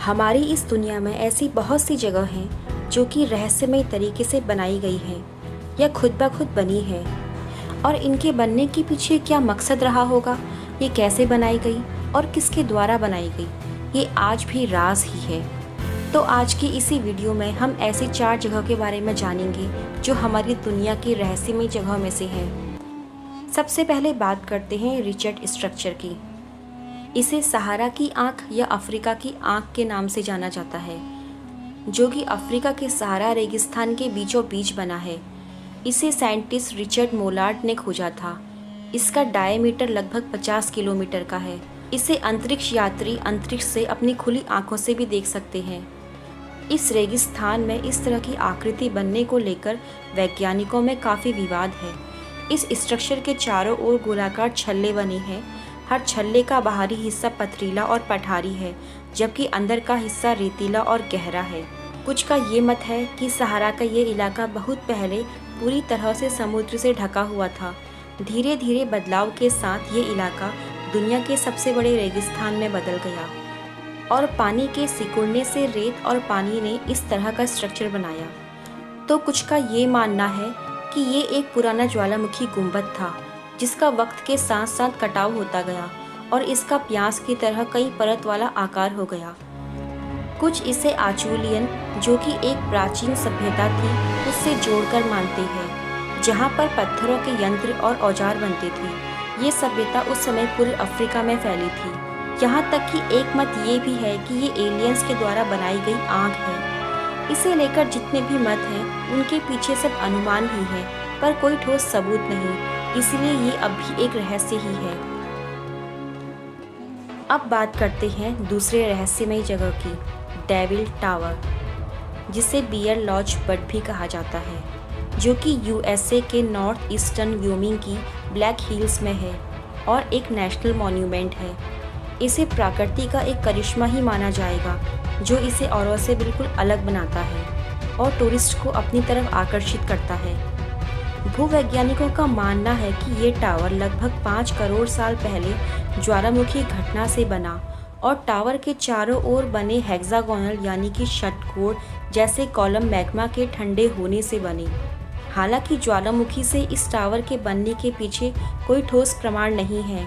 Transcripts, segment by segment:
हमारी इस दुनिया में ऐसी बहुत सी जगह हैं जो कि रहस्यमय तरीके से बनाई गई हैं या खुद ब खुद बनी है। और इनके बनने के पीछे क्या मकसद रहा होगा, ये कैसे बनाई गई और किसके द्वारा बनाई गई, ये आज भी राज ही है। तो आज की इसी वीडियो में हम ऐसी 4 जगह के बारे में जानेंगे जो हमारी दुनिया की रहस्यमय जगहों में से हैं। सबसे पहले बात करते हैं रिचर्ड स्ट्रक्चर की। इसे सहारा की आँख या अफ्रीका की आँख के नाम से जाना जाता है, जो कि अफ्रीका के सहारा रेगिस्तान के बीचों बीच बना है। इसे साइंटिस्ट रिचर्ड मोलार्ड ने खोजा था। इसका डायमीटर लगभग 50 किलोमीटर का है। इसे अंतरिक्ष यात्री अंतरिक्ष से अपनी खुली आंखों से भी देख सकते हैं। इस रेगिस्तान में इस तरह की आकृति बनने को लेकर वैज्ञानिकों में काफ़ी विवाद है। इस स्ट्रक्चर के चारों ओर गोलाकार छल्ले बने हैं। हर छल्ले का बाहरी हिस्सा पथरीला और पठारी है, जबकि अंदर का हिस्सा रेतीला और गहरा है। कुछ का ये मत है कि सहारा का ये इलाका बहुत पहले पूरी तरह से समुद्र से ढका हुआ था। धीरे धीरे बदलाव के साथ ये इलाका दुनिया के सबसे बड़े रेगिस्तान में बदल गया और पानी के सिकुड़ने से रेत और पानी ने इस तरह का स्ट्रक्चर बनाया। तो कुछ का ये मानना है कि ये एक पुराना ज्वालामुखी गुंबद था, जिसका वक्त के साथ साथ कटाव होता गया और इसका प्यास की तरह कई परत वाला आकार हो गया। कुछ इसे आचुलियन, जो कि एक प्राचीन सभ्यता थी, उससे जोड़कर मानते हैं, जहाँ पर पत्थरों के यंत्र और औजार बनते थे। ये सभ्यता उस समय पूरे अफ्रीका में फैली थी। यहाँ तक कि एक मत ये भी है कि ये एलियंस के द्वारा बनाई गई आँख है। इसे लेकर जितने भी मत हैं, उनके पीछे सब अनुमान ही है, पर कोई ठोस सबूत नहीं, इसलिए ये अब भी एक रहस्य ही है। अब बात करते हैं दूसरे रहस्यमय जगह की, डेविल टावर, जिसे बियर लॉज बट भी कहा जाता है, जो कि यूएसए के नॉर्थ ईस्टर्न व्योमिंग की ब्लैक हिल्स में है और एक नेशनल मॉन्यूमेंट है। इसे प्रकृति का एक करिश्मा ही माना जाएगा, जो इसे औरों से बिल्कुल अलग बनाता है और टूरिस्ट को अपनी तरफ आकर्षित करता है। भूवैज्ञानिकों का मानना है कि ये टावर लगभग 5 करोड़ साल पहले ज्वालामुखी घटना से बना और टावर के चारों ओर बने हेक्सागोनल यानी कि षटकोण जैसे कॉलम मैग्मा के ठंडे होने से बने। हालांकि ज्वालामुखी से इस टावर के बनने के पीछे कोई ठोस प्रमाण नहीं है।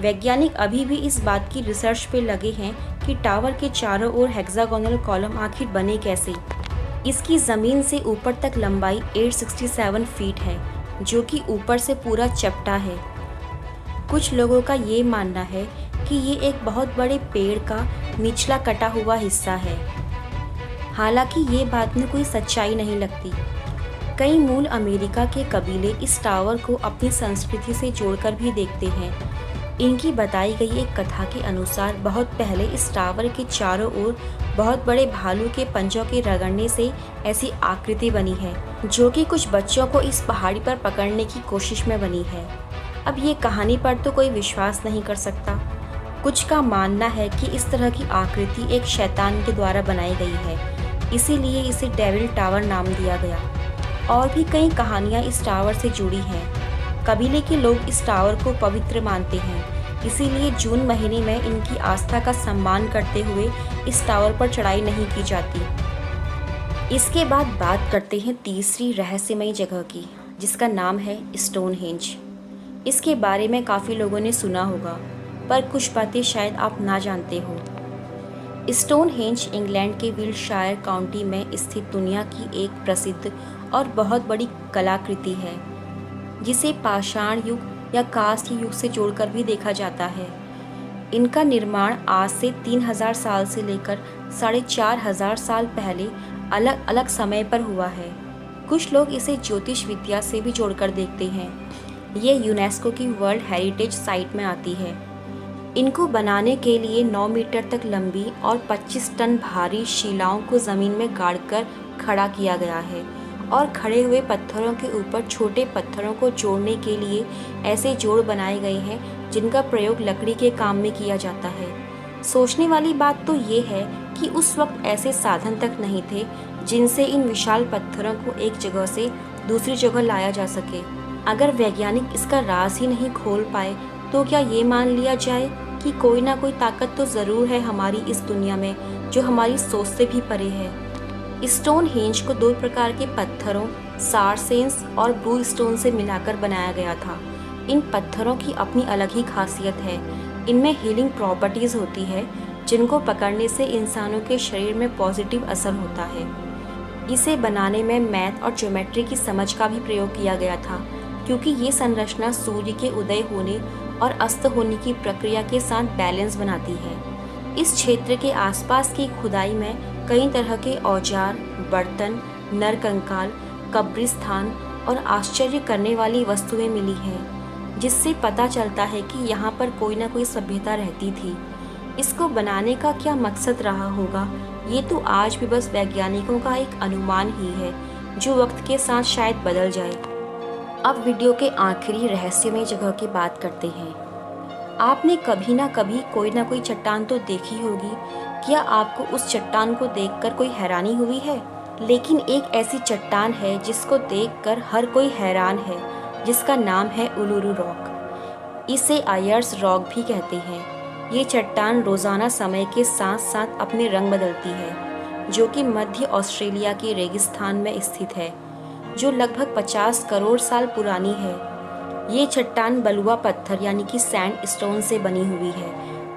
वैज्ञानिक अभी भी इस बात की रिसर्च पे लगे हैं कि टावर के चारों ओर हेक्सागोनल कॉलम आखिर बने कैसे। इसकी ज़मीन से ऊपर तक लंबाई 867 फीट है, जो कि ऊपर से पूरा चपटा है। कुछ लोगों का ये मानना है कि ये एक बहुत बड़े पेड़ का निचला कटा हुआ हिस्सा है। हालांकि ये बात में कोई सच्चाई नहीं लगती। कई मूल अमेरिका के कबीले इस टावर को अपनी संस्कृति से जोड़कर भी देखते हैं। इनकी बताई गई एक कथा के अनुसार बहुत पहले इस टावर के चारों ओर बहुत बड़े भालू के पंजों के रगड़ने से ऐसी आकृति बनी है, जो कि कुछ बच्चों को इस पहाड़ी पर पकड़ने की कोशिश में बनी है। अब ये कहानी पर तो कोई विश्वास नहीं कर सकता। कुछ का मानना है कि इस तरह की आकृति एक शैतान के द्वारा बनाई गई है, इसीलिए इसे डेविल टावर नाम दिया गया। और भी कई कहानियाँ इस टावर से जुड़ी हैं। कबीले के लोग इस टावर को पवित्र मानते हैं, इसीलिए जून महीने में इनकी आस्था का सम्मान करते हुए इस टावर पर चढ़ाई नहीं की जाती। इसके बाद बात करते हैं तीसरी रहस्यमय जगह की, जिसका नाम है स्टोनहेंज। इसके बारे में काफ़ी लोगों ने सुना होगा, पर कुछ बातें शायद आप ना जानते हो। स्टोनहेंज इंग्लैंड के विल्टशायर काउंटी में स्थित दुनिया की एक प्रसिद्ध और बहुत बड़ी कलाकृति है, जिसे पाषाण युग या कांस्य युग से जोड़कर भी देखा जाता है। इनका निर्माण आज से 3000 साल से लेकर 4500 साल पहले अलग अलग समय पर हुआ है। कुछ लोग इसे ज्योतिष विद्या से भी जोड़कर देखते हैं। ये यूनेस्को की वर्ल्ड हेरिटेज साइट में आती है। इनको बनाने के लिए 9 मीटर तक लंबी और 25 टन भारी शिलाओं को ज़मीन में गाड़कर खड़ा किया गया है और खड़े हुए पत्थरों के ऊपर छोटे पत्थरों को जोड़ने के लिए ऐसे जोड़ बनाए गए हैं, जिनका प्रयोग लकड़ी के काम में किया जाता है। सोचने वाली बात तो ये है कि उस वक्त ऐसे साधन तक नहीं थे जिनसे इन विशाल पत्थरों को एक जगह से दूसरी जगह लाया जा सके। अगर वैज्ञानिक इसका राज ही नहीं खोल पाए, तो क्या ये मान लिया जाए कि कोई ना कोई ताकत तो ज़रूर है हमारी इस दुनिया में जो हमारी सोच से भी परे है। स्टोनहेंज को 2 प्रकार के पत्थरों सारसेंस और ब्लू स्टोन से मिलाकर बनाया गया था। इन पत्थरों की अपनी अलग ही खासियत है। इनमें हीलिंग प्रॉपर्टीज़ होती है जिनको पकड़ने से इंसानों के शरीर में पॉजिटिव असर होता है। इसे बनाने में मैथ और ज्योमेट्री की समझ का भी प्रयोग किया गया था, क्योंकि ये संरचना सूर्य के उदय होने और अस्त होने की प्रक्रिया के साथ बैलेंस बनाती है। इस क्षेत्र के आसपास की खुदाई में कई तरह के औजार, बर्तन, नरकंकाल, कब्रिस्तान और आश्चर्य करने वाली वस्तुएं मिली हैं, जिससे पता चलता है कि यहाँ पर कोई ना कोई सभ्यता रहती थी। इसको बनाने का क्या मकसद रहा होगा, ये तो आज भी बस वैज्ञानिकों का एक अनुमान ही है, जो वक्त के साथ शायद बदल जाए। अब वीडियो के आखिरी रहस्यमय जगह की बात करते हैं। आपने कभी ना कभी कोई ना कोई चट्टान तो देखी होगी। क्या आपको उस चट्टान को देखकर कोई हैरानी हुई है? लेकिन एक ऐसी चट्टान है जिसको देखकर हर कोई हैरान है, जिसका नाम है उलुरु रॉक। इसे आयर्स रॉक भी कहते हैं। ये चट्टान रोज़ाना समय के साथ साथ अपने रंग बदलती है, जो कि मध्य ऑस्ट्रेलिया के रेगिस्तान में स्थित है, जो लगभग 50 करोड़ साल पुरानी है। ये चट्टान बलुआ पत्थर यानी कि सैंड स्टोन से बनी हुई है।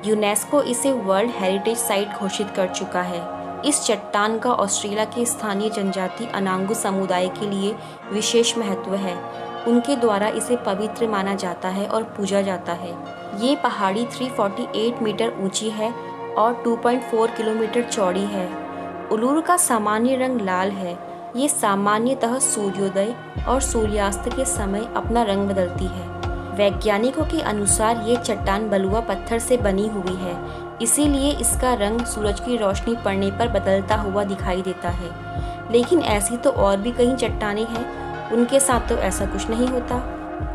यूनेस्को इसे वर्ल्ड हेरिटेज साइट घोषित कर चुका है। इस चट्टान का ऑस्ट्रेलिया के स्थानीय जनजाति अनांगू समुदाय के लिए विशेष महत्व है। उनके द्वारा इसे पवित्र माना जाता है और पूजा जाता है। ये पहाड़ी 348 मीटर ऊंची है और 2.4 किलोमीटर चौड़ी है। उलुरु का सामान्य रंग लाल है। ये सामान्यतः सूर्योदय और सूर्यास्त के समय अपना रंग बदलती है। वैज्ञानिकों के अनुसार ये चट्टान बलुआ पत्थर से बनी हुई है, इसीलिए इसका रंग सूरज की रोशनी पड़ने पर बदलता हुआ दिखाई देता है। लेकिन ऐसी तो और भी कई चट्टानें हैं, उनके साथ तो ऐसा कुछ नहीं होता।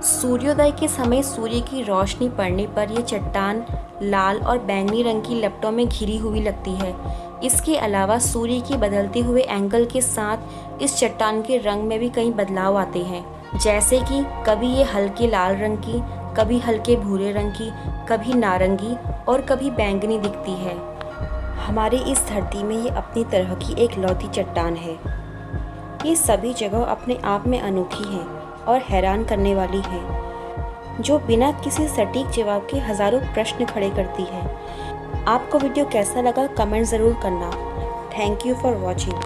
सूर्योदय के समय सूर्य की रोशनी पड़ने पर यह चट्टान लाल और बैंगनी रंग की लपटों में घिरी हुई लगती है। इसके अलावा सूर्य की बदलते हुए एंगल के साथ इस चट्टान के रंग में भी कई बदलाव आते हैं, जैसे कि कभी ये हल्के लाल रंग की, कभी हल्के भूरे रंग की, कभी नारंगी और कभी बैंगनी दिखती है। हमारे इस धरती में ये अपनी तरह की एक लौती चट्टान है। ये सभी जगह अपने आप में अनोखी हैं और हैरान करने वाली हैं, जो बिना किसी सटीक जवाब के हज़ारों प्रश्न खड़े करती है। आपको वीडियो कैसा लगा कमेंट ज़रूर करना। Thank you for watching.